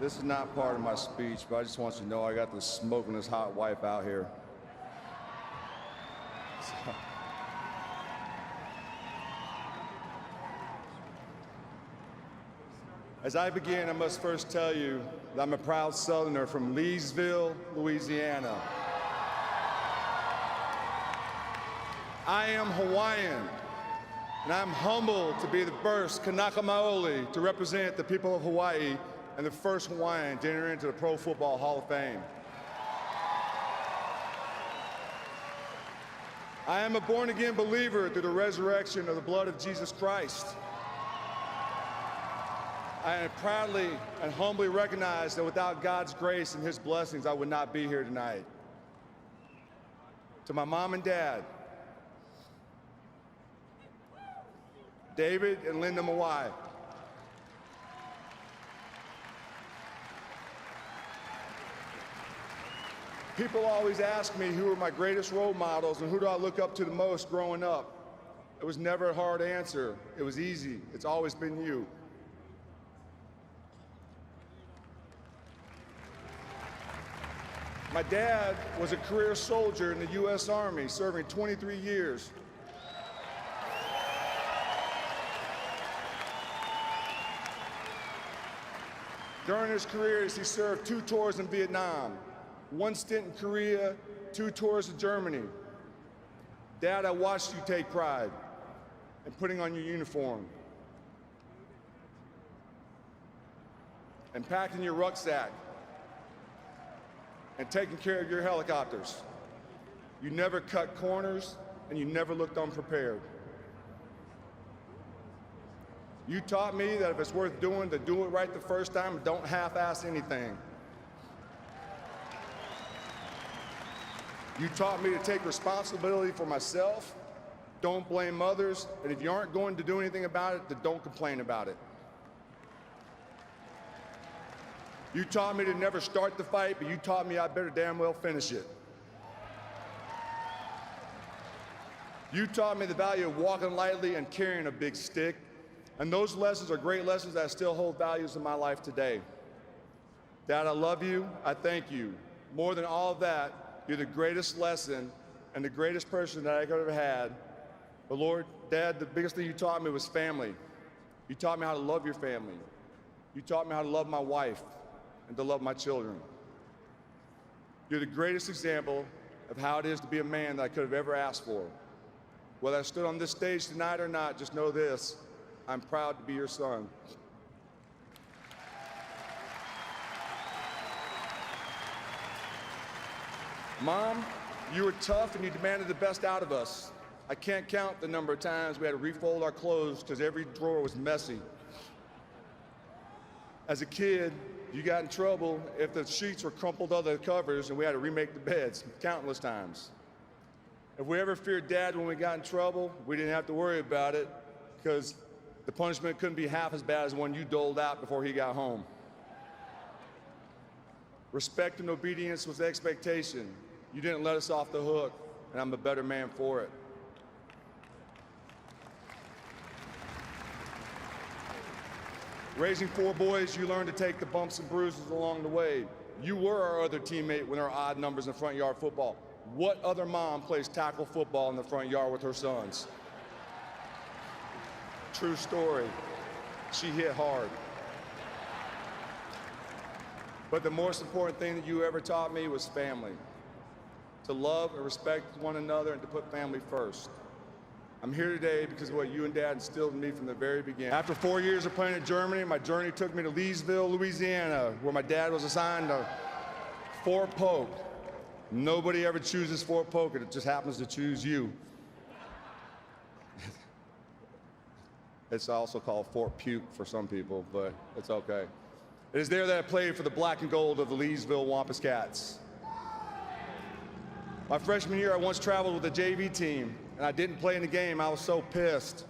This is not part of my speech, but I just want you to know I got this smoking this hot wife out here. So. As I begin, I must first tell you that I'm a proud Southerner from Leesville, Louisiana. I am Hawaiian, and I'm humbled to be the first Kanaka Maoli to represent the people of Hawaii and the first Hawaiian to enter into the Pro Football Hall of Fame. I am a born-again believer through the resurrection of the blood of Jesus Christ. I proudly and humbly recognize that without God's grace and His blessings, I would not be here tonight. To my mom and dad, David and Linda Mawai, people always ask me who are my greatest role models and who do I look up to the most growing up. It was never a hard answer. It was easy. It's always been you. My dad was a career soldier in the U.S. Army, serving 23 years. During his career, he served 2 tours in Vietnam, 1 stint in Korea, 2 tours in Germany. Dad, I watched you take pride in putting on your uniform and packing your rucksack and taking care of your helicopters. You never cut corners and you never looked unprepared. You taught me that if it's worth doing, to do it right the first time and don't half-ass anything. You taught me to take responsibility for myself, don't blame others, and if you aren't going to do anything about it, then don't complain about it. You taught me to never start the fight, but you taught me I better damn well finish it. You taught me the value of walking lightly and carrying a big stick, and those lessons are great lessons that still hold values in my life today. Dad, I love you, I thank you. More than all of that, you're the greatest lesson and the greatest person that I could have had. But Lord, Dad, the biggest thing you taught me was family. You taught me how to love your family. You taught me how to love my wife and to love my children. You're the greatest example of how it is to be a man that I could have ever asked for. Whether I stood on this stage tonight or not, just know this, I'm proud to be your son. Mom, you were tough and you demanded the best out of us. I can't count the number of times we had to refold our clothes because every drawer was messy. As a kid, you got in trouble if the sheets were crumpled under the covers and we had to remake the beds countless times. If we ever feared Dad when we got in trouble, we didn't have to worry about it because the punishment couldn't be half as bad as the one you doled out before he got home. Respect and obedience was the expectation. You didn't let us off the hook, and I'm a better man for it. Raising 4 boys, you learned to take the bumps and bruises along the way. You were our other teammate when there were odd numbers in front yard football. What other mom plays tackle football in the front yard with her sons? True story. She hit hard. But the most important thing that you ever taught me was family. To love and respect one another and to put family first. I'm here today because of what you and Dad instilled in me from the very beginning. After 4 years of playing in Germany, my journey took me to Leesville, Louisiana, where my dad was assigned to Fort Polk. Nobody ever chooses Fort Polk, it just happens to choose you. It's also called Fort Puke for some people, but it's okay. It is there that I played for the black and gold of the Leesville Wampus Cats. My freshman year, I once traveled with the JV team, and I didn't play in the game. I was so pissed.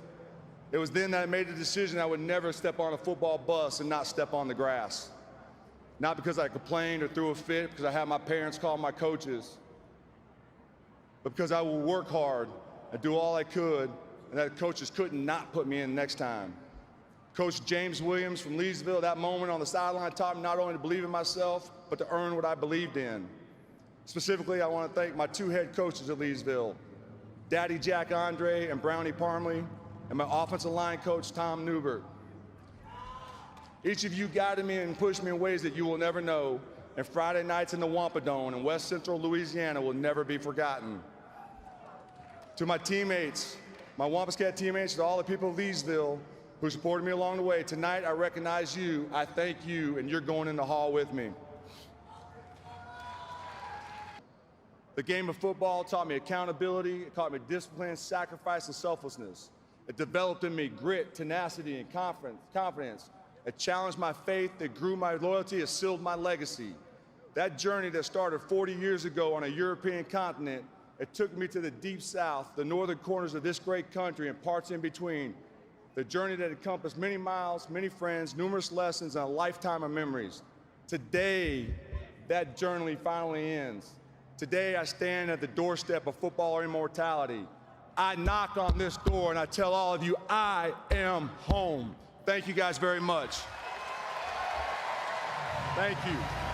It was then that I made the decision I would never step on a football bus and not step on the grass. Not because I complained or threw a fit, because I had my parents call my coaches, but because I would work hard and do all I could, and that coaches couldn't not put me in next time. Coach James Williams from Leesville, that moment on the sideline taught me not only to believe in myself, but to earn what I believed in. Specifically, I want to thank my two head coaches at Leesville, Daddy Jack Andre and Brownie Parmley, and my offensive line coach, Tom Newbert. Each of you guided me and pushed me in ways that you will never know, and Friday nights in the Wampus in West Central Louisiana will never be forgotten. To my teammates, my Wampus Cat teammates, to all the people of Leesville who supported me along the way, tonight I recognize you, I thank you, and you're going in the hall with me. The game of football taught me accountability, it taught me discipline, sacrifice, and selflessness. It developed in me grit, tenacity, and confidence. It challenged my faith, it grew my loyalty, it sealed my legacy. That journey that started 40 years ago on a European continent, it took me to the deep south, the northern corners of this great country, and parts in between. The journey that encompassed many miles, many friends, numerous lessons, and a lifetime of memories. Today, that journey finally ends. Today, I stand at the doorstep of football immortality. I knock on this door and I tell all of you, I am home. Thank you guys very much. Thank you.